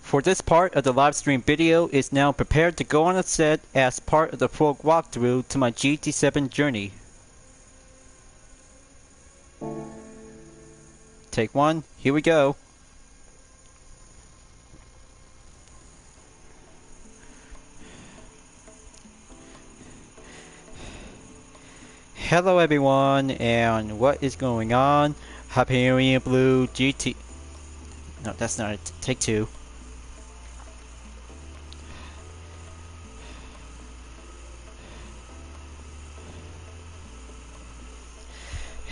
For this part of the live stream video is now prepared to go on a set as part of the full walkthrough to my GT7 journey. Take one, here we go. Hello everyone, and what is going on? Hyperion-Blue-GT. No, that's not it. Take two.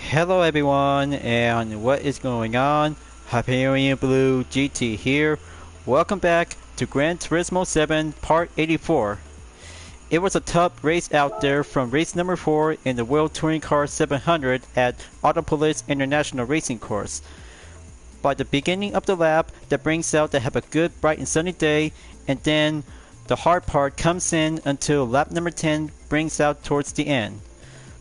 Hello everyone, and what is going on? Hyperion-Blue-GT here. Welcome back to Gran Turismo 7 Part 84. It was a tough race out there from race number 4 in the World Touring Car 700 at Autopolis International Racing Course. By the beginning of the lap, that brings out to have a good bright and sunny day, and then the hard part comes in until lap number 10 brings out towards the end.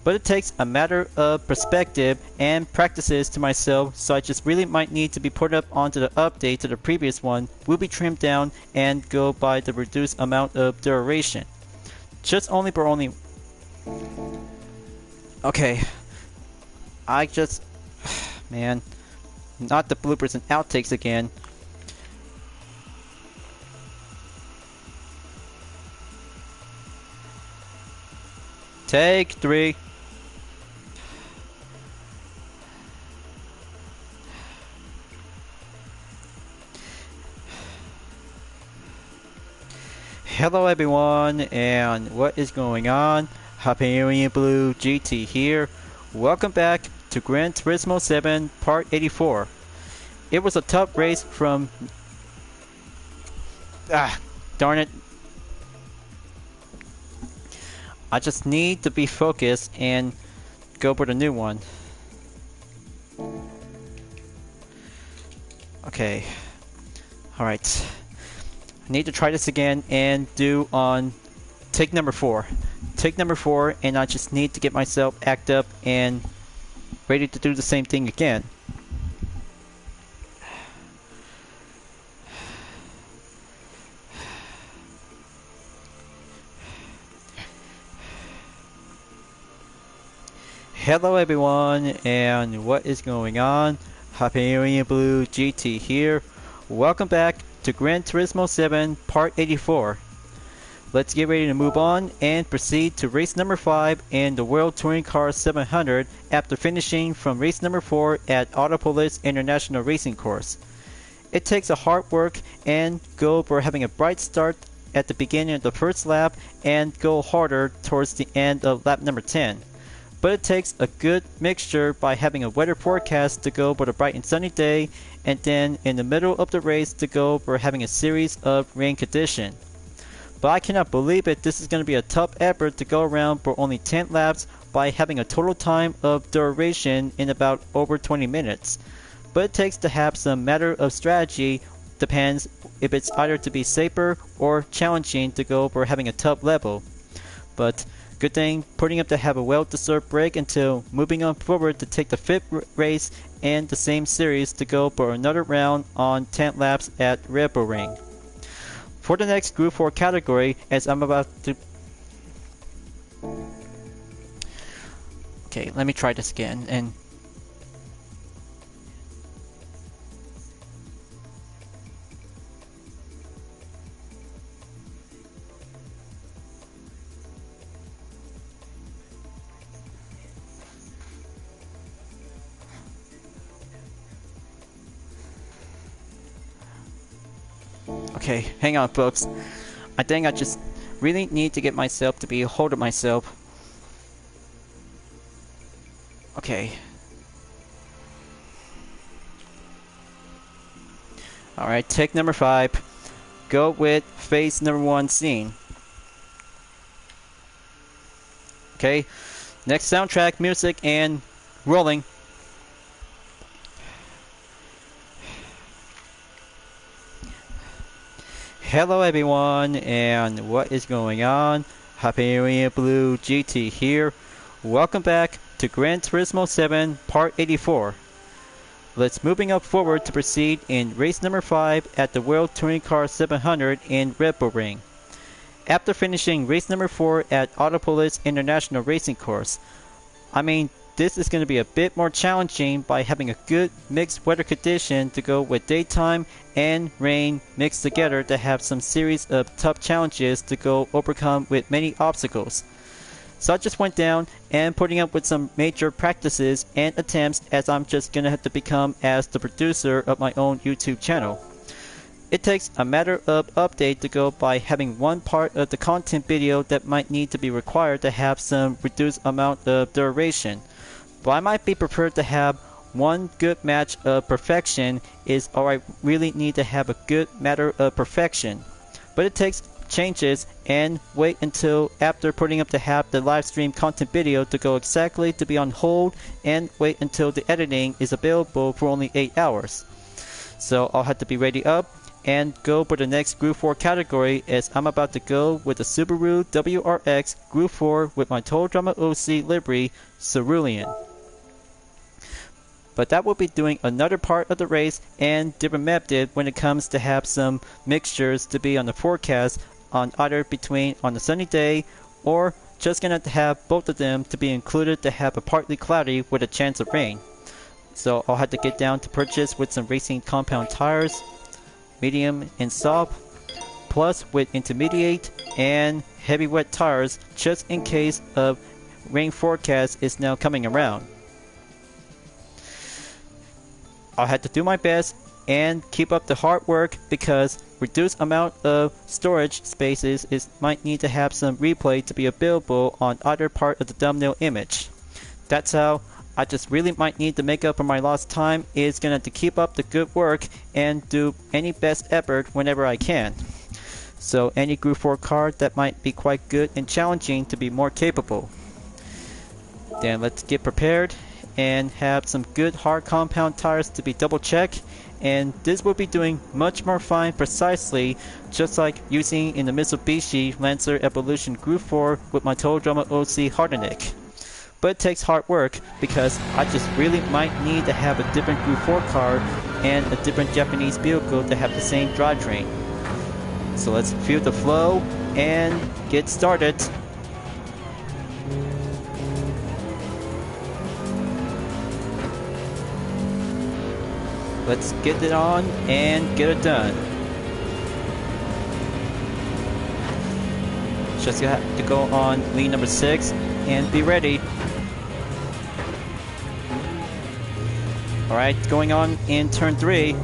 But it takes a matter of perspective and practices to myself, so I just really might need to be put up onto the update to the previous one, will be trimmed down and go by the reduced amount of duration. Just only for only... Okay. I just... Man. Not the bloopers and outtakes again. Take 3. Hello everyone, and what is going on? Hyperion-Blue-GT here. Welcome back to Gran Turismo 7 Part 84. It was a tough race from... darn it. I just need to be focused and go for the new one. Okay. Alright. I need to try this again and do on take number 4. Take number 4, and I just need to get myself act up and ready to do the same thing again. Hello everyone, and what is going on? Hyperion-Blue-GT here. Welcome back to Gran Turismo 7 Part 84. Let's get ready to move on and proceed to race number 5 in the World Touring Car 700 after finishing from race number 4 at Autopolis International Racing Course. It takes a hard work and go for having a bright start at the beginning of the first lap and go harder towards the end of lap number 10. But it takes a good mixture by having a weather forecast to go for the bright and sunny day, and then in the middle of the race to go for having a series of rain conditions. But I cannot believe it, this is going to be a tough effort to go around for only 10 laps by having a total time of duration in about over 20 minutes. But it takes to have some matter of strategy, depends if it's either to be safer or challenging to go for having a tough level. But good thing putting up to have a well-deserved break until moving on forward to take the 5th race and the same series to go for another round on 10 laps at Red Bull Ring. For the next Group 4 category, as I'm about to... Okay, let me try this again and... Okay, hang on folks. I think I just really need to get myself to be a hold of myself. Okay. Alright, take number 5. Go with phase number 1 scene. Okay, next soundtrack, music, and rolling. Hello everyone, and what is going on? Hyperion-Blue-GT here. Welcome back to Gran Turismo 7 Part 84. let's moving up forward to proceed in race number 5 at the World Touring Car 700 in Red Bull Ring. After finishing race number 4 at Autopolis International Racing Course, this is going to be a bit more challenging by having a good mixed weather condition to go with daytime and rain mixed together to have some series of tough challenges to go overcome with many obstacles. So I just went down and putting up with some major practices and attempts as I'm just going to have to become as the producer of my own YouTube channel. It takes a matter of update to go by having one part of the content video that might need to be required to have some reduced amount of duration. But I might be prepared to have one good match of perfection is all I really need to have a good matter of perfection. But it takes changes and wait until after putting up to have the live stream content video to go exactly to be on hold and wait until the editing is available for only 8 hours. So I'll have to be ready up and go for the next Group 4 category as I'm about to go with the Subaru WRX Group 4 with my Total Drama OC livery Cerulean. But that will be doing another part of the race and different method when it comes to have some mixtures to be on the forecast on either between on a sunny day or just gonna have both of them to be included to have a partly cloudy with a chance of rain. So I'll have to get down to purchase with some racing compound tires, medium and soft, plus with intermediate and heavy wet tires just in case of rain forecast is now coming around. I'll have to do my best and keep up the hard work because reduced amount of storage spaces might need to have some replay to be available on either part of the thumbnail image. That's how I just really might need to make up for my lost time is gonna have to keep up the good work and do any best effort whenever I can. So any Group 4 car that might be quite good and challenging to be more capable. Then let's get prepared and have some good hard compound tires to be double checked, and this will be doing much more fine precisely just like using in the Mitsubishi Lancer Evolution Group 4 with my Total Drama OC Hardenick. But it takes hard work because I just really might need to have a different Group 4 car and a different Japanese vehicle to have the same drivetrain. So let's feel the flow and get started. Let's get it on and get it done. Just have to go on lead number 6 and be ready. Alright, going on in turn 3.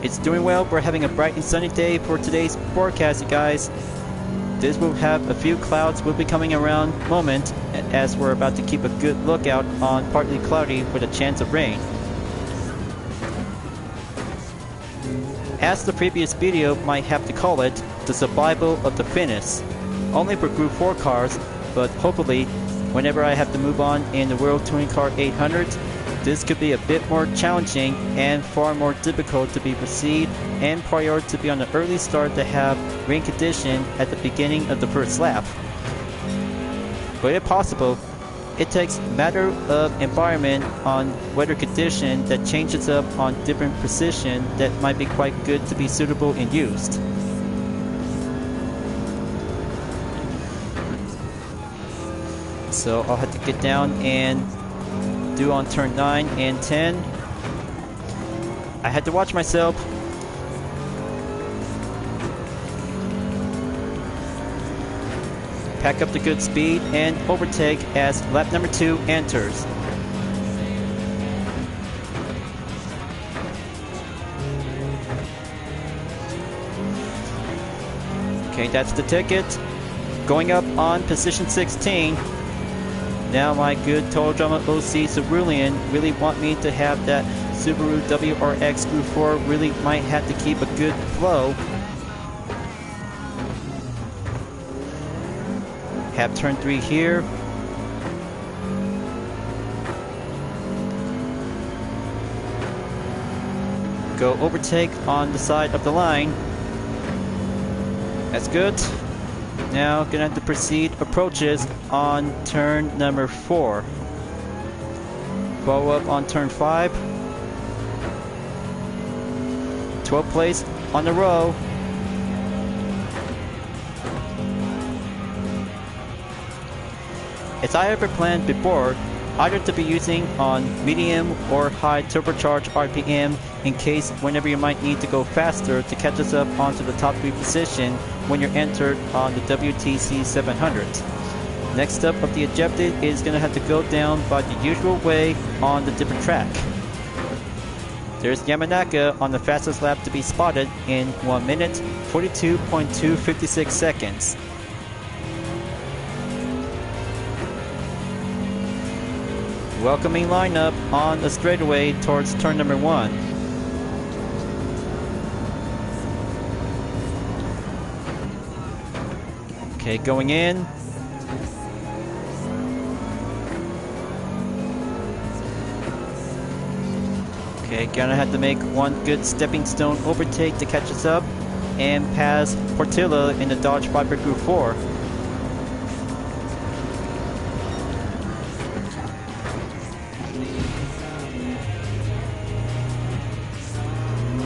It's doing well. We're having a bright and sunny day for today's forecast, you guys. This will have a few clouds will be coming around moment as we're about to keep a good lookout on partly cloudy with a chance of rain. As the previous video might have to call it, the survival of the fittest. Only for Group 4 cars, but hopefully, whenever I have to move on in the World Touring Car 800, this could be a bit more challenging and far more difficult to be proceed and prior to be on an early start to have rain condition at the beginning of the first lap. But if possible, it takes matter of environment on weather condition that changes up on different position that might be quite good to be suitable and used. So I'll have to get down and do on turn 9 and 10. I had to watch myself. Pack up the good speed and overtake as lap number 2 enters. Okay, that's the ticket. Going up on position 16. Now my good Total Drama OC Cerulean really want me to have that Subaru WRX Group 4 really might have to keep a good flow. Have turn 3 here. Go overtake on the side of the line. That's good. Now gonna have to proceed approaches on turn number 4. Follow up on turn 5. 12th place on the row. As I ever planned before, either to be using on medium or high turbocharged RPM in case whenever you might need to go faster to catch us up onto the top 3 position when you're entered on the WTC 700. Next up of the objective is going to have to go down by the usual way on the different track. There's Yamanaka on the fastest lap to be spotted in 1 minute 42.256 seconds. Welcoming lineup on the straightaway towards turn number 1. Okay, going in. Okay, gonna have to make one good stepping stone overtake to catch us up and pass Portilla in the Dodge Viper Group 4.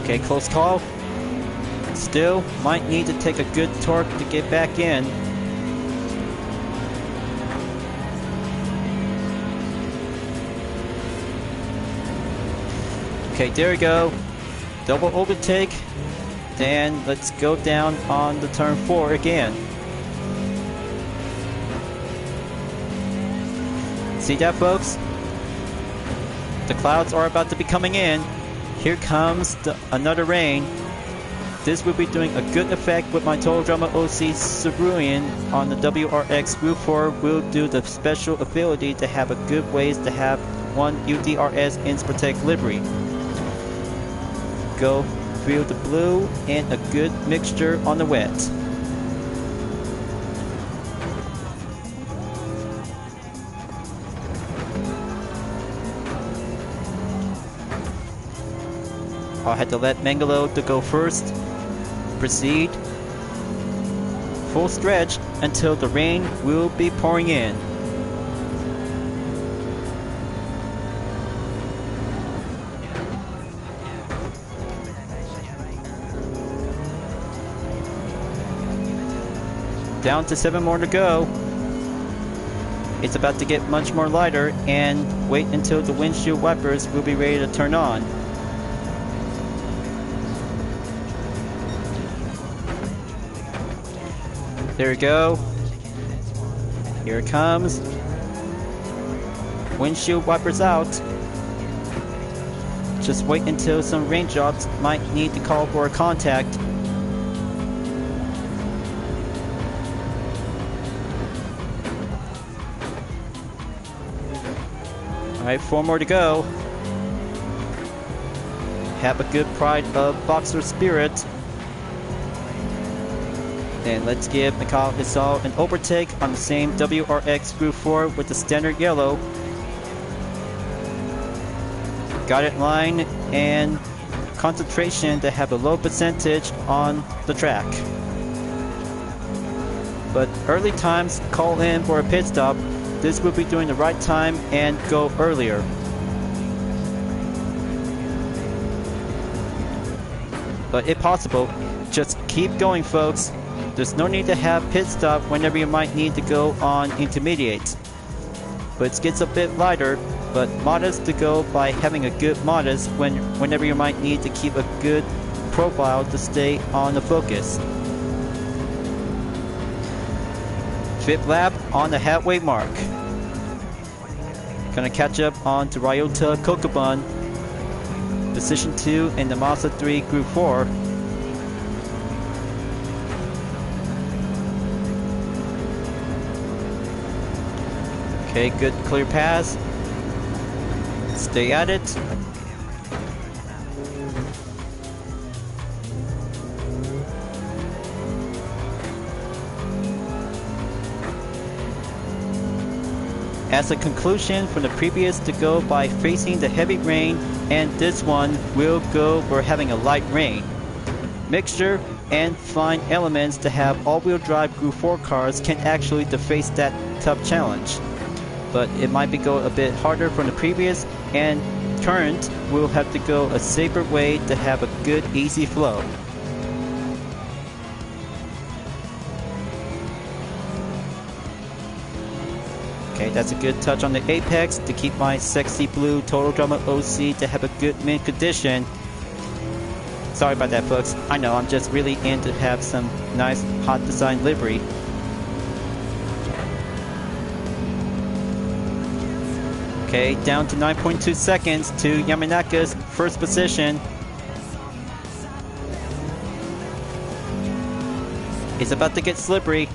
Okay, close call. Still might need to take a good torque to get back in. Okay, there we go. Double overtake. Then let's go down on the turn 4 again. See that, folks? The clouds are about to be coming in. Here comes another rain. This will be doing a good effect with my Total Drama OC Cerulean on the WRX Group 4. Will do the special ability to have a good ways to have one UDRS Inspirtech livery. Go feel the blue and a good mixture on the wet. I had to let Mangalo to go first. Proceed. Full stretch until the rain will be pouring in. Down to 7 more to go. It's about to get much more lighter, and wait until the windshield wipers will be ready to turn on. There we go. Here it comes. Windshield wipers out. Just wait until some raindrops might need to call for a contact. Alright, 4 more to go. Have a good pride of boxer spirit. And let's give Mikhail Hisal an overtake on the same WRX Group 4 with the standard yellow. Got it in line and concentration to have a low percentage on the track. But early times call in for a pit stop. This will be doing the right time and go earlier. But if possible, just keep going, folks. There's no need to have pit stop whenever you might need to go on intermediates. But it gets a bit lighter, but modest to go by having a good modest whenever you might need to keep a good profile to stay on the focus. 5th lap on the halfway mark. Gonna catch up on to Ryota Kokobun, position 2 in the Mazda 3 Group 4. Okay, good clear pass. Stay at it. As a conclusion from the previous to go by facing the heavy rain, and this one will go for having a light rain. Mixture and fine elements to have all-wheel drive Group 4 cars can actually to face that tough challenge. But it might be go a bit harder from the previous, and current, we'll have to go a safer way to have a good easy flow. Okay, that's a good touch on the apex to keep my sexy blue Total Drama OC to have a good mint condition. Sorry about that, folks. I know, I'm just really in to have some nice hot design livery. Okay, down to 9.2 seconds to Yamanaka's first position. It's about to get slippery.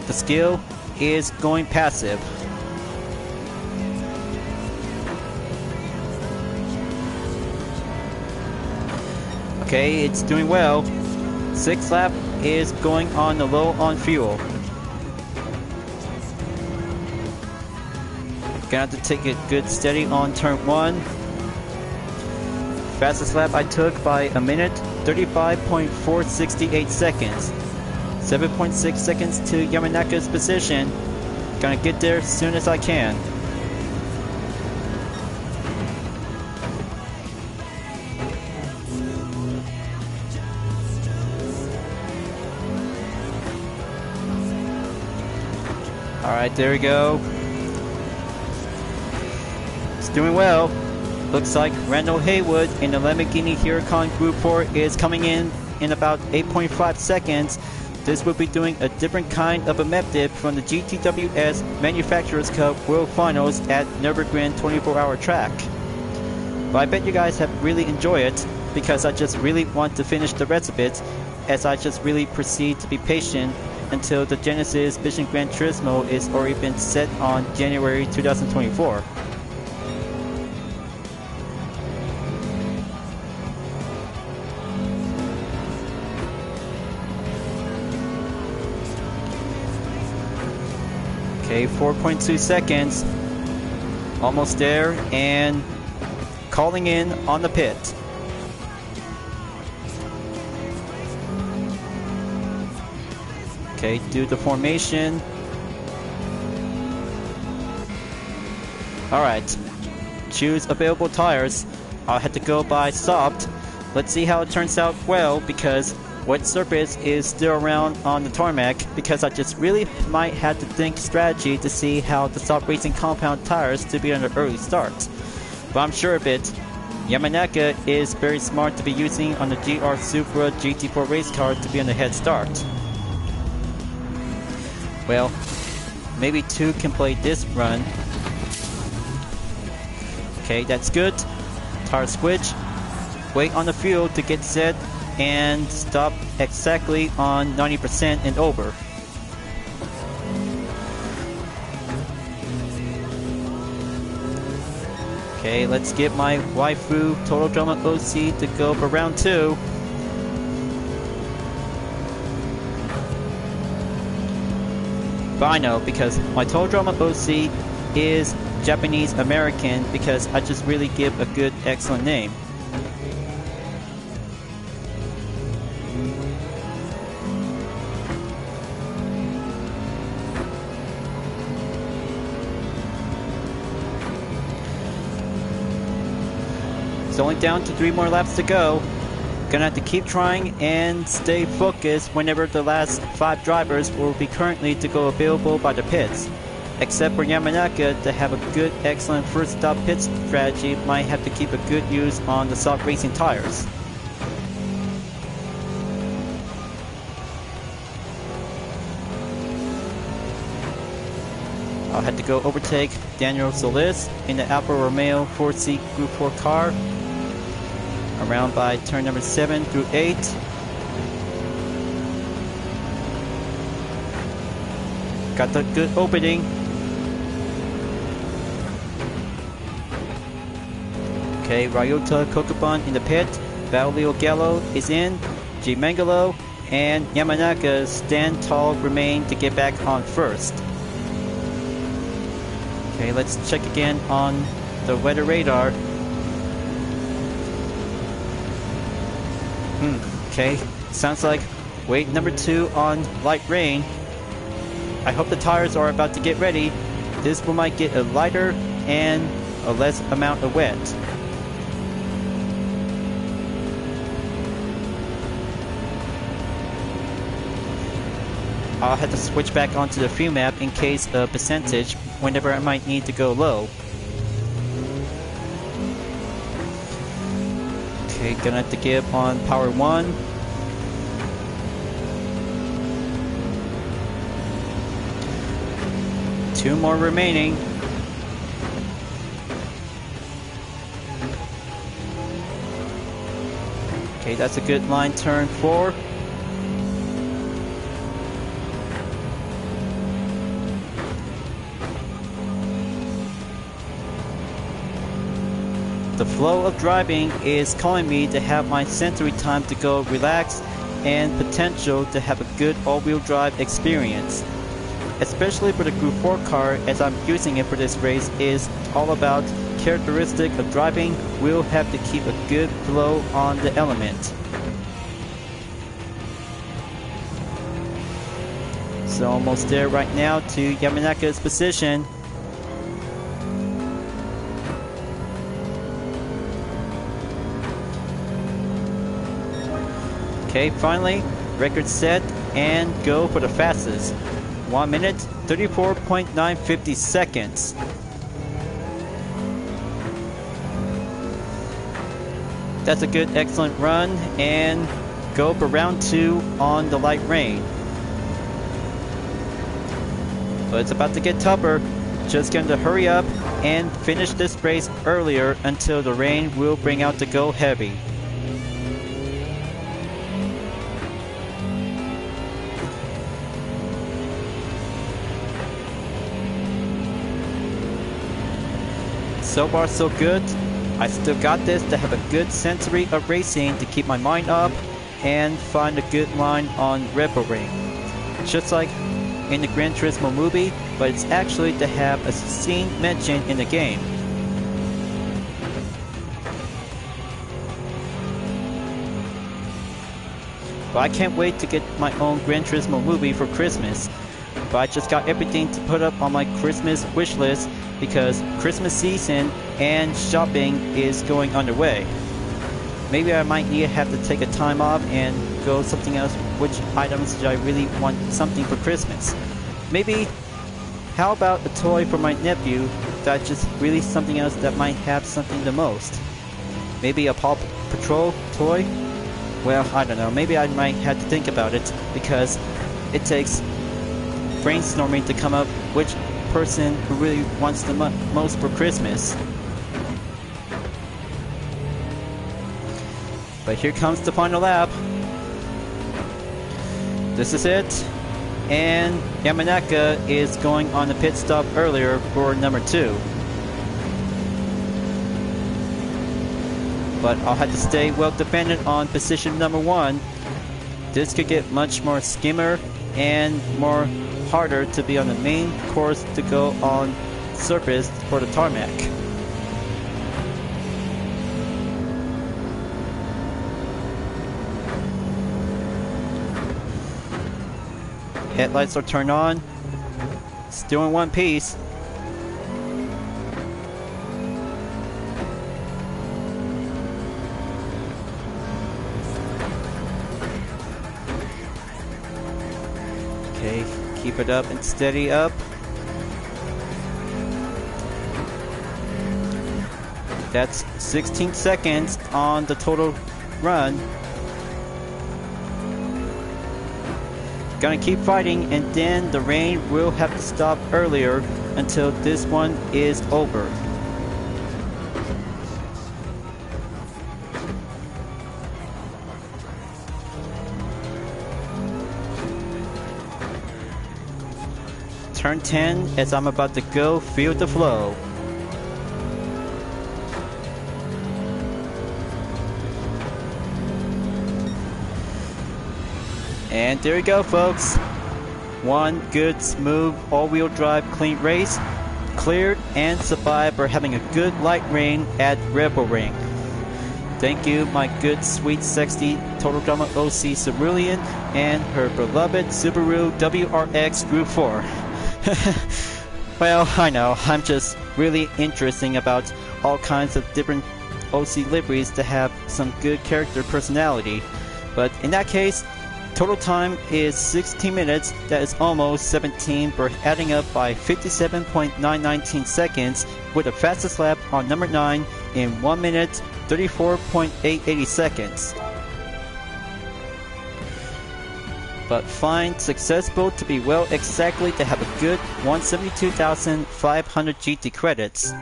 The skill is going passive. Okay, it's doing well. 6th lap is going on the low on fuel. Gonna have to take it good steady on turn 1. Fastest lap I took by a minute, 35.468 seconds. 7.6 seconds to Yamanaka's position. Gonna get there as soon as I can. Alright, there we go. It's doing well. Looks like Randall Haywood in the Lamborghini Huracan Group 4 is coming in about 8.5 seconds. This will be doing a different kind of a map dip from the GTWS Manufacturers Cup World Finals at Nürburgring 24-hour track. But I bet you guys have really enjoyed it, because I just really want to finish the rest of it, as I just really proceed to be patient until the Genesis Vision Gran Turismo is already been set on January 2024. Okay, 4.2 seconds. Almost there, and calling in on the pit. Okay, do the formation. Alright, choose available tires. I'll have to go by soft. Let's see how it turns out well, because wet surface is still around on the tarmac, because I just really might have to think strategy to see how the soft racing compound tires to be on an early start. But I'm sure of it. Yamanaka is very smart to be using on the GR Supra GT4 race car to be on the head start. Well, maybe 2 can play this run. Okay, that's good. Tire switch. Wait on the fuel to get set and stop exactly on 90% and over. Okay, let's get my waifu Total Drama OC to go for round 2. But I know, because my Total Drama OC is Japanese American, because I just really give a good, excellent name. It's only down to 3 more laps to go. Gonna have to keep trying and stay focused whenever the last 5 drivers will be currently to go available by the pits. Except for Yamanaka to have a good, excellent first stop pit strategy, might have to keep a good use on the soft racing tires. I'll have to go overtake Daniel Solis in the Alfa Romeo 4C Group 4 car. Around by turn number 7 through 8. Got the good opening. Okay, Ryota Kokuban in the pit. Valio Gallo is in. G Mangalo and Yamanaka stand tall remain to get back on first. Okay, let's check again on the weather radar. Okay, sounds like wait number 2 on light rain. I hope the tires are about to get ready. This one might get a lighter and a less amount of wet. I'll have to switch back onto the free map in case of percentage whenever I might need to go low. Okay, gonna have to give on power 1. Two more remaining. Okay, that's a good line turn 4. The flow of driving is calling me to have my sensory time to go relax and potential to have a good all-wheel drive experience. Especially for the Group 4 car, as I'm using it for this race, is all about characteristic of driving. We'll have to keep a good flow on the element. So almost there right now to Yamanaka's position. Okay, finally, record set and go for the fastest. 1 minute, 34.950 seconds. That's a good, excellent run, and go for round 2 on the light rain. But it's about to get tougher. Just going to hurry up and finish this race earlier until the rain will bring out the go heavy. So far so good. I still got this to have a good sensory of racing to keep my mind up and find a good line on Rebel Ring. Just like in the Gran Turismo movie, but it's actually to have a scene mentioned in the game. But I can't wait to get my own Gran Turismo movie for Christmas. But I just got everything to put up on my Christmas wish list because Christmas season and shopping is going underway. Maybe I might need to have to take a time off and go something else. Which items do I really want something for Christmas? Maybe, how about a toy for my nephew that's just really something else that might have something the most? Maybe a Paw Patrol toy? Well, I don't know. Maybe I might have to think about it because it takes brainstorming to come up which person who really wants the most for Christmas. But here comes the final lap. This is it. And Yamanaka is going on the pit stop earlier for number 2. But I'll have to stay well dependent on position number 1. This could get much more skimmer and more harder to be on the main course to go on surface for the tarmac. Headlights are turned on. Still in one piece. Okay, keep it up and steady up. That's 16 seconds on the total run. Gonna keep fighting, and then the rain will have to stop earlier until this one is over. Turn 10 as I'm about to go, feel the flow. And there you go, folks. One good, smooth, all-wheel drive, clean race. Cleared and survived for having a good light rain at Rebel Ring. Thank you, my good, sweet, sexy Total Drama OC Cerulean and her beloved Subaru WRX Group 4. Well, I know, I'm just really interesting about all kinds of different OC liveries to have some good character personality. But in that case, Total time is 16 minutes, that is almost 17, but adding up by 57.919 seconds with the fastest lap on number 9 in 1 minute 34.880 seconds. But find successful to be well exactly to have a good 172,500 GT credits.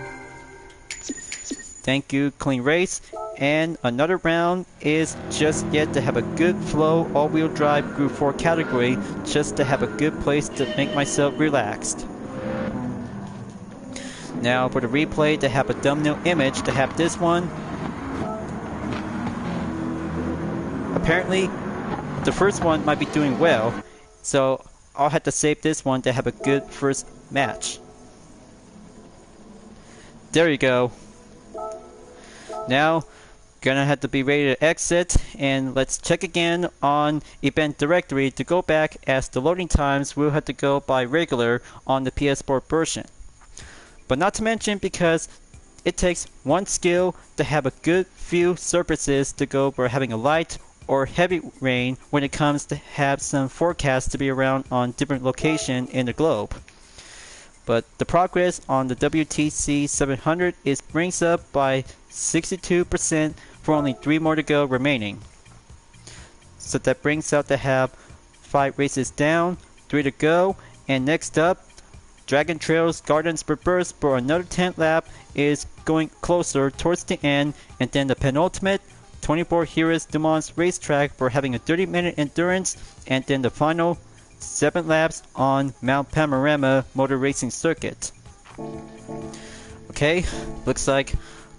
Thank you, clean race. And another round is just yet to have a good flow all-wheel drive Group 4 category, just to have a good place to make myself relaxed. Now for the replay to have a thumbnail image to have this one. Apparently the first one might be doing well, so I'll have to save this one to have a good first match. There you go. Now gonna have to be ready to exit, and let's check again on event directory to go back, as the loading times will have to go by regular on the PS4 version. But not to mention, because it takes one skill to have a good few surfaces to go for having a light or heavy rain when it comes to have some forecasts to be around on different location in the globe. But the progress on the WTC 700 is brings up by 62% for only 3 more to go remaining. So that brings out to have 5 races down, 3 to go, and next up, Dragon Trails Gardens Reverse for another 10th lap is going closer towards the end, and then the penultimate 24 Heroes Du Mans racetrack for having a 30-minute endurance, and then the final 7 laps on Mount Panorama Motor Racing Circuit. Okay, looks like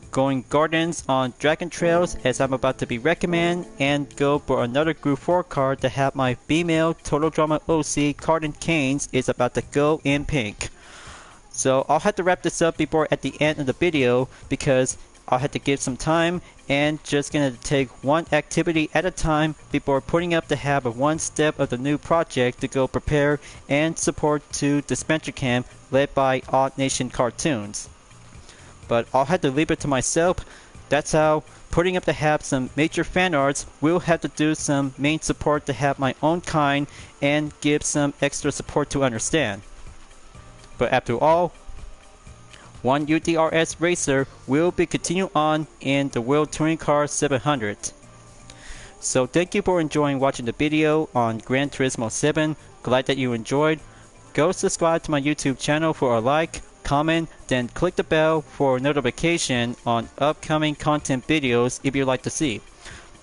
going Gardens on Dragon Trails, as I'm about to be recommend, and go for another Group 4 car to have my female Total Drama OC Cardin Canes is about to go in pink. So I'll have to wrap this up before at the end of the video, because I'll have to give some time and just gonna take one activity at a time before putting up to have a one step of the new project to go prepare and support to Dispenser Camp led by Odd Nation Cartoons. But I'll have to leave it to myself. That's how putting up to have some major fan arts will have to do some main support to have my own kind and give some extra support to understand. But after all, one UDRS racer will be continuing on in the World Touring Car 700. So thank you for enjoying watching the video on Gran Turismo 7. Glad that you enjoyed. Go subscribe to my YouTube channel for a like, comment, then click the bell for notification on upcoming content videos if you'd like to see.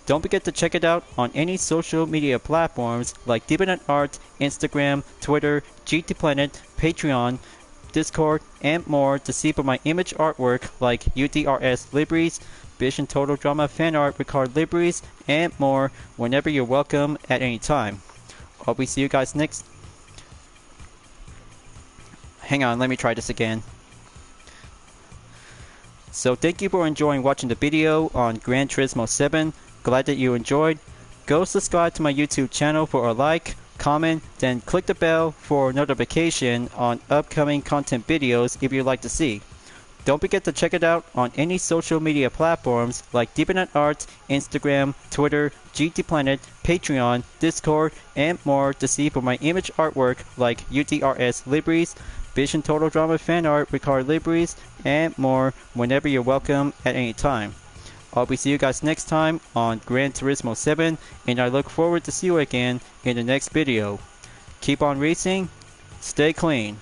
Don't forget to check it out on any social media platforms like DeviantArt, Instagram, Twitter, GT Planet, Patreon, Discord, and more to see for my image artwork like UDRS liveries, Vision Total Drama fan art with card liveries, and more whenever you're welcome at any time. Hope we see you guys next. Hang on, let me try this again. So thank you for enjoying watching the video on Gran Turismo 7. Glad that you enjoyed. Go subscribe to my YouTube channel for a like, comment, then click the bell for notification on upcoming content videos if you'd like to see. Don't forget to check it out on any social media platforms like DeviantArt, Instagram, Twitter, GT Planet, Patreon, Discord, and more to see for my image artwork like UDRS liveries, Vision Total Drama fan art with card liveries, and more whenever you're welcome at any time. I'll be see you guys next time on Gran Turismo 7, and I look forward to see you again in the next video. Keep on racing, stay clean.